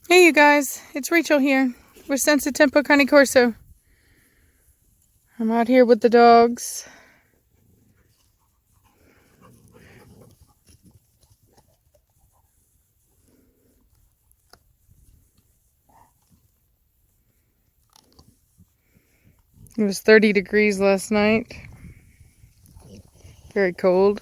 Hey you guys, it's Rachel here with Senza Tempo Cane Corso. I'm out here with the dogs. It was 30 degrees last night. Very cold.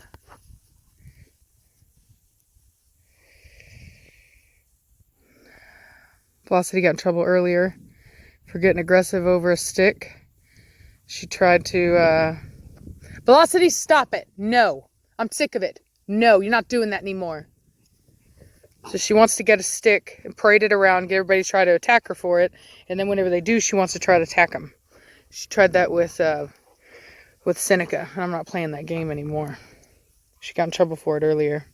Velocity got in trouble earlier for getting aggressive over a stick. She tried to, Velocity, stop it! No! I'm sick of it. No, you're not doing that anymore. So she wants to get a stick and parade it around, get everybody to try to attack her for it, and then whenever they do, she wants to try to attack them. She tried that with Seneca, and I'm not playing that game anymore. She got in trouble for it earlier.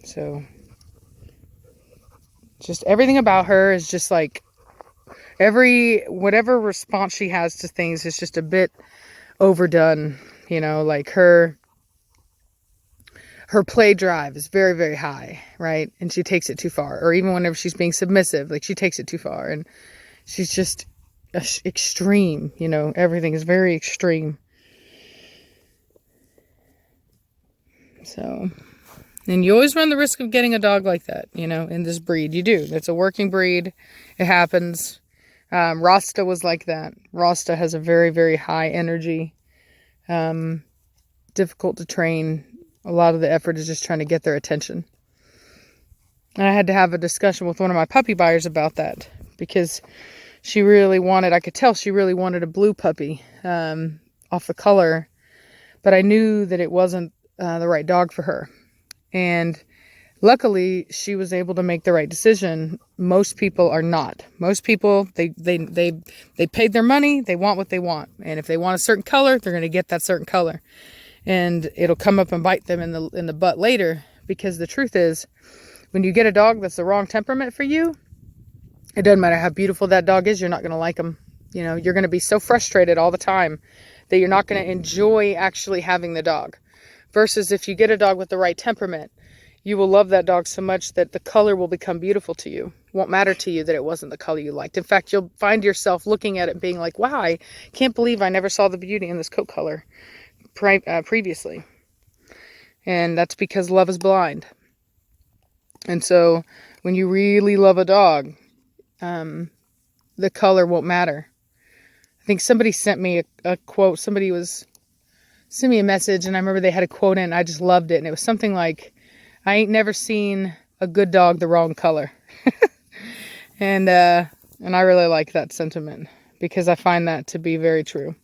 So, just everything about her is just like, whatever response she has to things is just a bit overdone. You know, like her play drive is very, very high, right? And she takes it too far. Or even whenever she's being submissive, like she takes it too far. And she's just extreme, you know, everything is very extreme. So, and you always run the risk of getting a dog like that, you know, in this breed. You do. It's a working breed. It happens. Rasta was like that. Rasta has a very, very high energy. Difficult to train. A lot of the effort is just trying to get their attention. And I had to have a discussion with one of my puppy buyers about that because she really wanted, I could tell she really wanted a blue puppy off the color, but I knew that it wasn't the right dog for her. And luckily, she was able to make the right decision. Most people are not. Most people, they paid their money. They want what they want. And if they want a certain color, they're going to get that certain color. And it'll come up and bite them in the butt later. Because the truth is, when you get a dog that's the wrong temperament for you, it doesn't matter how beautiful that dog is, you're not going to like them. You know, you're going to be so frustrated all the time that you're not going to enjoy actually having the dog. Versus if you get a dog with the right temperament, you will love that dog so much that the color will become beautiful to you. It won't matter to you that it wasn't the color you liked. In fact, you'll find yourself looking at it being like, wow, I can't believe I never saw the beauty in this coat color previously. And that's because love is blind. And so when you really love a dog, the color won't matter. I think somebody sent me a quote. Somebody sent me a message, and I remember they had a quote in it, and I just loved it. And it was something like, I ain't never seen a good dog the wrong color. And I really like that sentiment because I find that to be very true.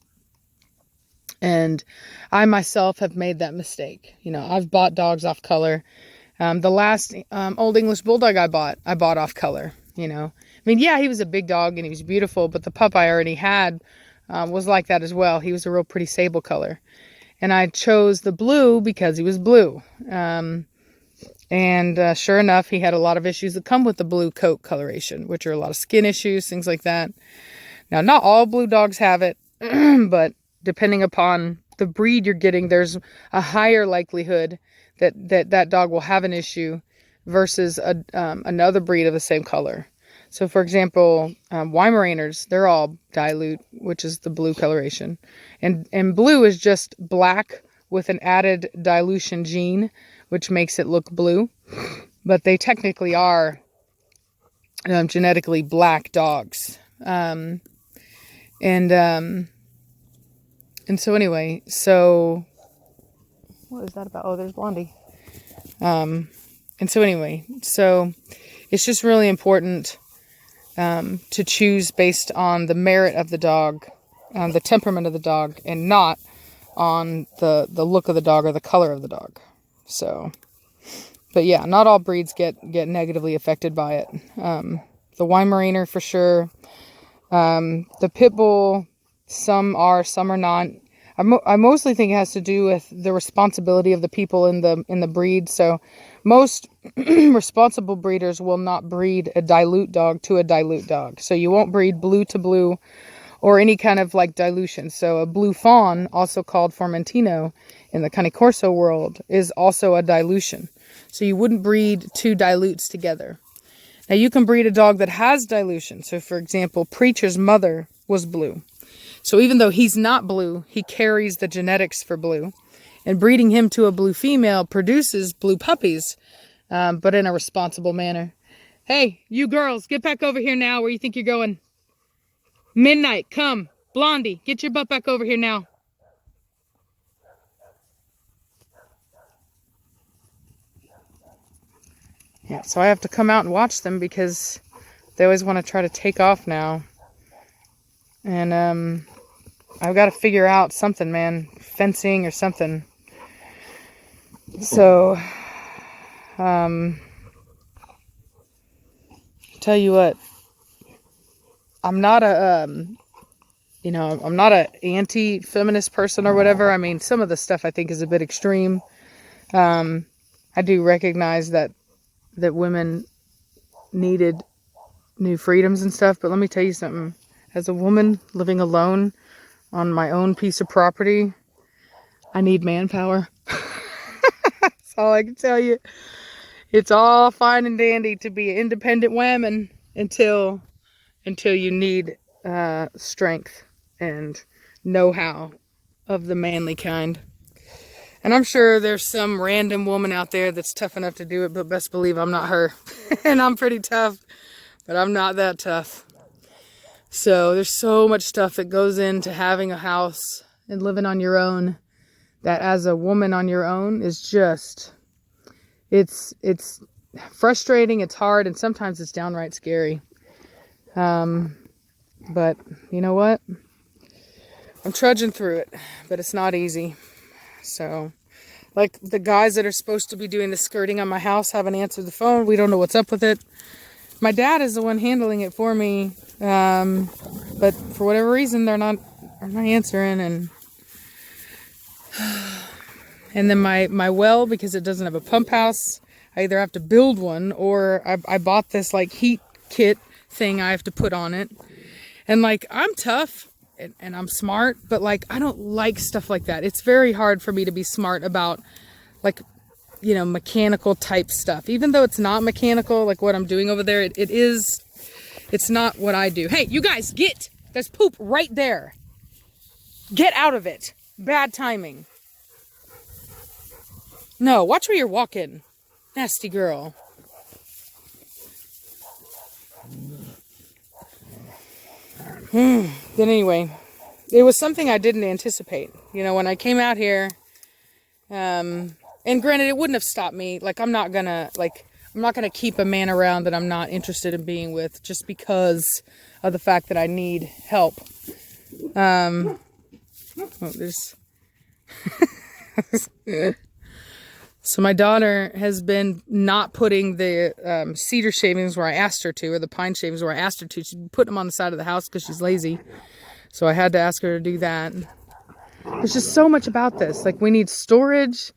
And I myself have made that mistake. You know, I've bought dogs off color. The last Old English Bulldog I bought off color, you know. I mean, yeah, he was a big dog and he was beautiful, but the pup I already had was like that as well. He was a real pretty sable color. And I chose the blue because he was blue. And sure enough, he had a lot of issues that come with the blue coat coloration, which are a lot of skin issues, things like that. Now, not all blue dogs have it, but depending upon the breed you're getting, there's a higher likelihood that dog will have an issue versus another breed of the same color. So, for example, Weimaraners, they're all dilute, which is the blue coloration. And blue is just black with an added dilution gene, which makes it look blue. But they technically are genetically black dogs. And so anyway, so what is that about? Oh, there's Blondie. And so anyway, so it's just really important to choose based on the merit of the dog, the temperament of the dog, and not on the look of the dog or the color of the dog. So, but yeah, not all breeds get negatively affected by it. The Weimaraner for sure. The Pit Bull, some are, some are not. I mostly think it has to do with the responsibility of the people in the breed. So most responsible breeders will not breed a dilute dog to a dilute dog. So you won't breed blue to blue or any kind of like dilution. So a blue fawn, also called Formentino, in the Cane Corso world is also a dilution. So you wouldn't breed two dilutes together. Now you can breed a dog that has dilution. So for example, Preacher's mother was blue. So even though he's not blue, he carries the genetics for blue. And breeding him to a blue female produces blue puppies, but in a responsible manner. Hey, you girls, get back over here now. Where you think you're going? Midnight, come. Blondie, get your butt back over here now. Yeah, so I have to come out and watch them because they always want to try to take off now. And I've got to figure out something, man. Fencing or something. So, tell you what, I'm not a, I'm not a anti-feminist person or whatever. I mean, some of the stuff I think is a bit extreme. I do recognize that women needed new freedoms and stuff, but let me tell you something. As a woman living alone on my own piece of property, I need manpower. That's all I can tell you. It's all fine and dandy to be an independent woman until you need strength and know-how of the manly kind. And I'm sure there's some random woman out there that's tough enough to do it, but best believe I'm not her. And I'm pretty tough, but I'm not that tough. So there's so much stuff that goes into having a house and living on your own that as a woman on your own is just, it's frustrating, it's hard, and sometimes it's downright scary. But you know what? I'm trudging through it, but it's not easy. So, like the guys that are supposed to be doing the skirting on my house haven't answered the phone. We don't know what's up with it. My dad is the one handling it for me. But for whatever reason, they're not answering. And then my well, because it doesn't have a pump house, I either have to build one or I bought this like heat kit thing I have to put on it. And like, I'm tough and I'm smart, but like, I don't like stuff like that. It's very hard for me to be smart about like, mechanical type stuff. Even though it's not mechanical, like what I'm doing over there, it's not what I do. Hey, you guys, there's poop right there. Get out of it. Bad timing. No, watch where you're walking. Nasty girl. Then anyway, it was something I didn't anticipate. When I came out here, and granted, it wouldn't have stopped me. Like, I'm not gonna keep a man around that I'm not interested in being with just because of the fact that I need help. So my daughter has been not putting the cedar shavings where I asked her to, or the pine shavings where I asked her to. She's put them on the side of the house because she's lazy. So I had to ask her to do that. There's just so much about this. Like, we need storage.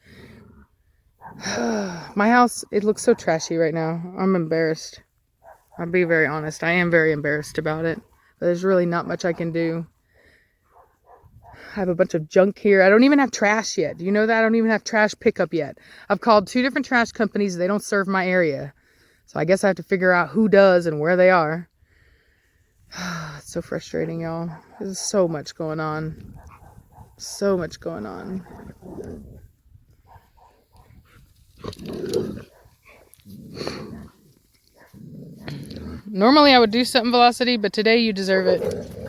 My house, it looks so trashy right now. I'm embarrassed. I'll be very honest. I am very embarrassed about it. But there's really not much I can do. I have a bunch of junk here. I don't even have trash yet. Do you know that? I don't even have trash pickup yet. I've called 2 different trash companies. They don't serve my area. So I guess I have to figure out who does and where they are. It's so frustrating, y'all. There's so much going on. So much going on. Normally I would do something, Velocity, but today you deserve it.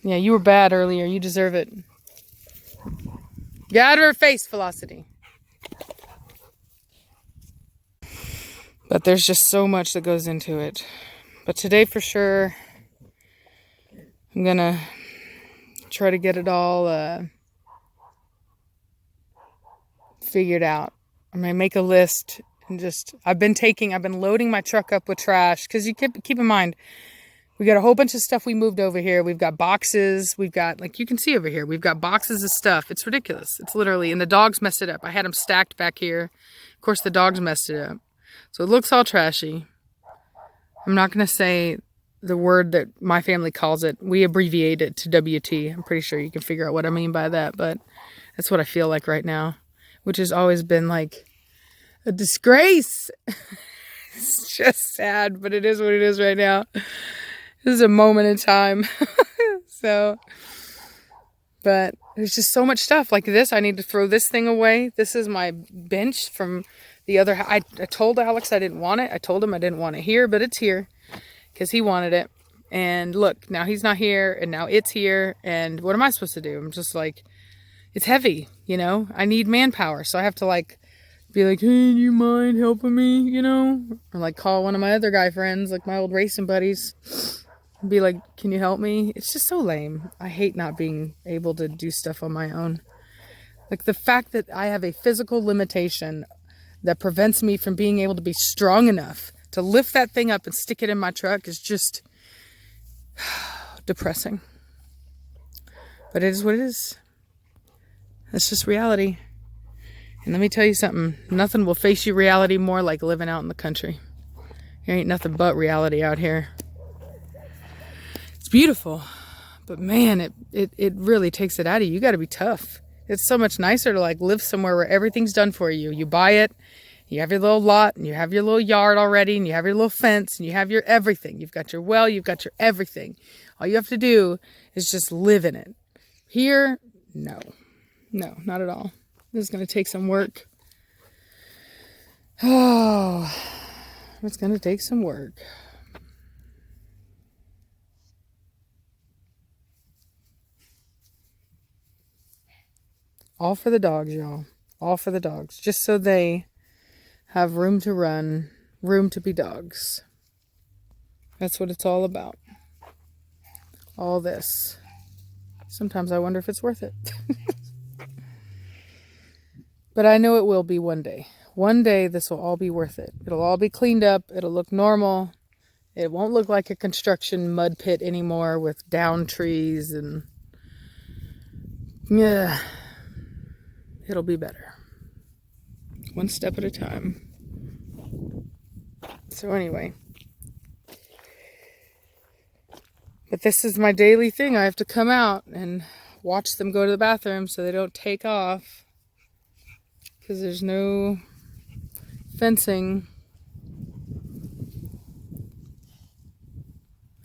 Yeah, you were bad earlier. You deserve it. Get out of her face, Velocity. But there's just so much that goes into it. But today for sure, I'm gonna try to get it all figured out. I'm gonna make a list and I've been loading my truck up with trash, because you keep in mind, we got a whole bunch of stuff we moved over here. We've got boxes. We've got, like you can see over here, we've got boxes of stuff. It's ridiculous. It's literally, and the dogs messed it up. I had them stacked back here. Of course, the dogs messed it up. So it looks all trashy. I'm not going to say the word that my family calls it. We abbreviate it to WT. I'm pretty sure you can figure out what I mean by that. But That's what I feel like right now, which has always been like a disgrace. It's just sad, but it is what it is right now. This is a moment in time. So, but there's just so much stuff like this. I need to throw this thing away. This is my bench from the other. I told Alex I didn't want it. I told him I didn't want it here, but it's here because he wanted it. And look, now he's not here, and now it's here. And what am I supposed to do? I'm just like, it's heavy, you know? I need manpower, so I have to like be like, hey, do you mind helping me, you know? Or like call one of my other guy friends, like my old racing buddies, and be like, can you help me? It's just so lame. I hate not being able to do stuff on my own. Like the fact that I have a physical limitation that prevents me from being able to be strong enough to lift that thing up and stick it in my truck is just depressing. But it is what it is. That's just reality. And let me tell you something. Nothing will face you reality more like living out in the country. There ain't nothing but reality out here. It's beautiful. But man, it really takes it out of you. You got to be tough. It's so much nicer to like live somewhere where everything's done for you. You buy it. You have your little lot, and you have your little yard already, and you have your little fence, and you have your everything. You've got your well, you've got your everything. All you have to do is just live in it. Here, no. No, not at all. This is going to take some work. Oh, it's going to take some work. All for the dogs, y'all. All for the dogs. Just so they have room to run, room to be dogs. That's what it's all about. All this. Sometimes I wonder if it's worth it. But I know it will be one day. One day this will all be worth it. It'll all be cleaned up. It'll look normal. It won't look like a construction mud pit anymore with down trees and yeah. It'll be better. One step at a time. So anyway. But this is my daily thing. I have to come out and watch them go to the bathroom so they don't take off. Because there's no fencing.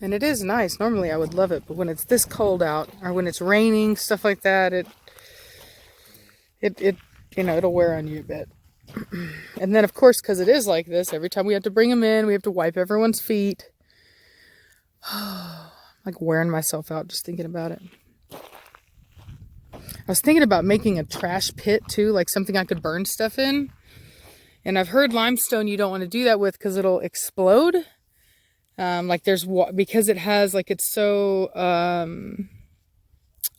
And it is nice. Normally I would love it. But when it's this cold out or when it's raining, stuff like that, it you know, it'll wear on you a bit. And then, of course, because it is like this, every time we have to bring them in, we have to wipe everyone's feet. Like wearing myself out just thinking about it. I was thinking about making a trash pit too, like something I could burn stuff in. And I've heard limestone you don't want to do that with because it'll explode. Like there's because it has like it's so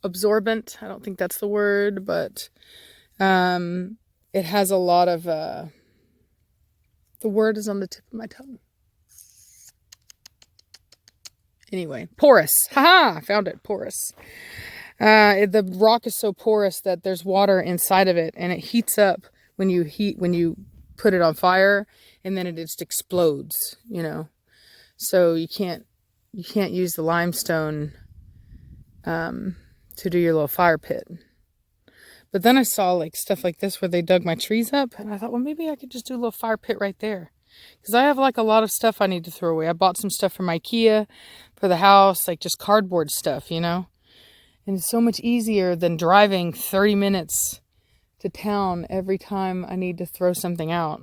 absorbent. I don't think that's the word, but it has a lot of the word is on the tip of my tongue. Anyway, porous. Haha, I found it. Porous. The rock is so porous that there's water inside of it, and it heats up when you put it on fire, and then it just explodes. You know, so you can't use the limestone to do your little fire pit. But then I saw like stuff like this where they dug my trees up, and I thought, well, maybe I could just do a little fire pit right there. Because I have like a lot of stuff I need to throw away. I bought some stuff from IKEA for the house, like just cardboard stuff, you know. And it's so much easier than driving 30 minutes to town every time I need to throw something out.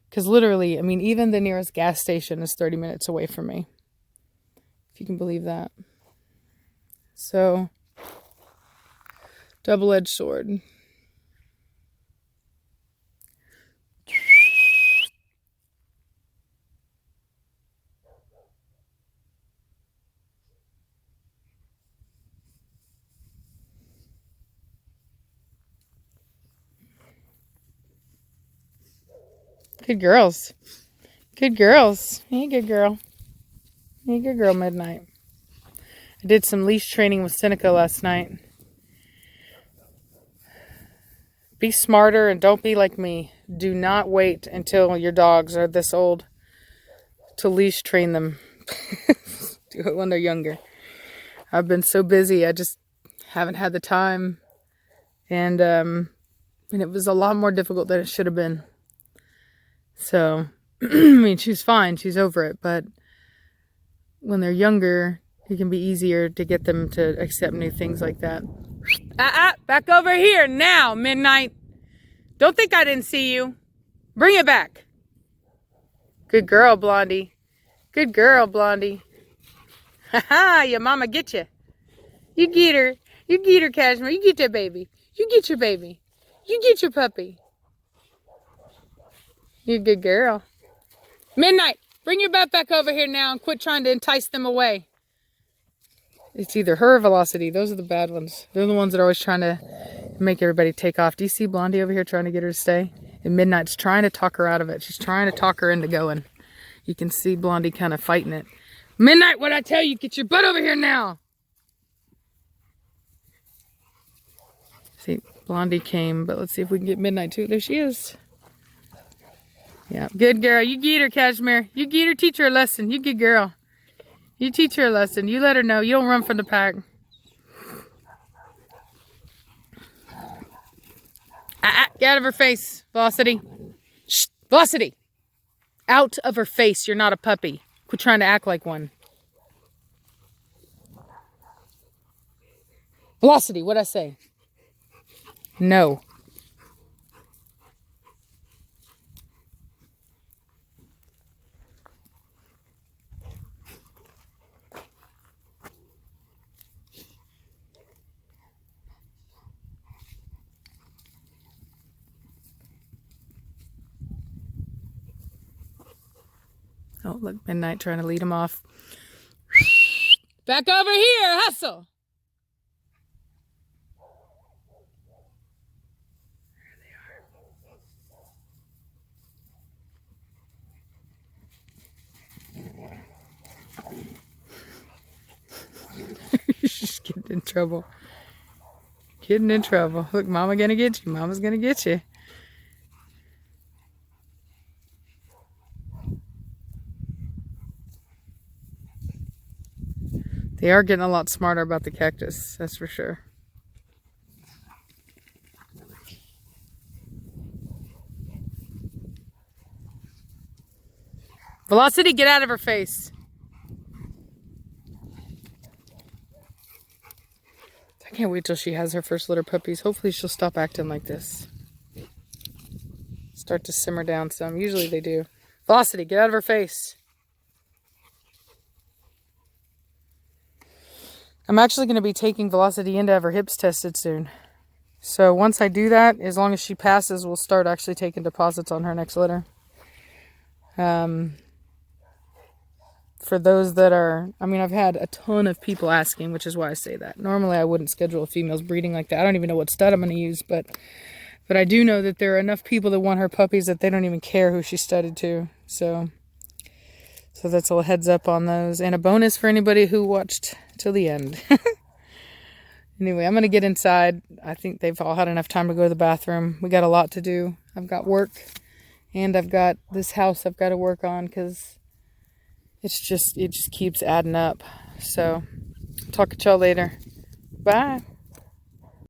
Because literally, I mean, even the nearest gas station is 30 minutes away from me. If you can believe that. So, double-edged sword. Good girls. Good girls. Hey, good girl. Hey, good girl, Midnight. I did some leash training with Seneca last night. Be smarter and don't be like me. Do not wait until your dogs are this old to leash train them. Do it when they're younger. I've been so busy. I just haven't had the time. And it was a lot more difficult than it should have been. So, I mean, she's fine. She's over it. But when they're younger, it can be easier to get them to accept new things like that. Back over here now, Midnight. Don't think I didn't see you. Bring it back. Good girl, Blondie. Good girl, Blondie. Ha-ha, your mama get you. You get her. You get her, Cashmere. You get that baby. You get your baby. You get your puppy. You're a good girl. Midnight, bring your butt back over here now and quit trying to entice them away. It's either her or Velocity. Those are the bad ones. They're the ones that are always trying to make everybody take off. Do you see Blondie over here trying to get her to stay? And Midnight's trying to talk her out of it. She's trying to talk her into going. You can see Blondie kind of fighting it. Midnight, what'd I tell you? Get your butt over here now. See, Blondie came, but let's see if we can get Midnight too. There she is. Yeah, good girl. You get her, Cashmere. You get her, teach her a lesson. You good girl. You teach her a lesson. You let her know. You don't run from the pack. Get out of her face, Velocity. Shh, Velocity. Out of her face. You're not a puppy. Quit trying to act like one. Velocity, what'd I say? No. Oh, look, Midnight trying to lead him off. Back over here, hustle. She's getting in trouble. Getting in trouble. Look, Mama gonna get you. Mama's gonna get you. They are getting a lot smarter about the cactus, that's for sure. Velocity, get out of her face. I can't wait till she has her first litter puppies. Hopefully she'll stop acting like this. Start to simmer down some. Usually they do. Velocity, get out of her face. I'm actually going to be taking Velocity in to have her hips tested soon. So once I do that, as long as she passes, we'll start actually taking deposits on her next litter. For those that are, I mean, I've had a ton of people asking, which is why I say that. Normally I wouldn't schedule a female's breeding like that. I don't even know what stud I'm going to use, but I do know that there are enough people that want her puppies that they don't even care who she's studded to. So that's a heads up on those. And a bonus for anybody who watched till the end. Anyway, I'm going to get inside. I think they've all had enough time to go to the bathroom. We got a lot to do. I've got work and I've got this house I've got to work on because it just keeps adding up. So talk to y'all later. Bye.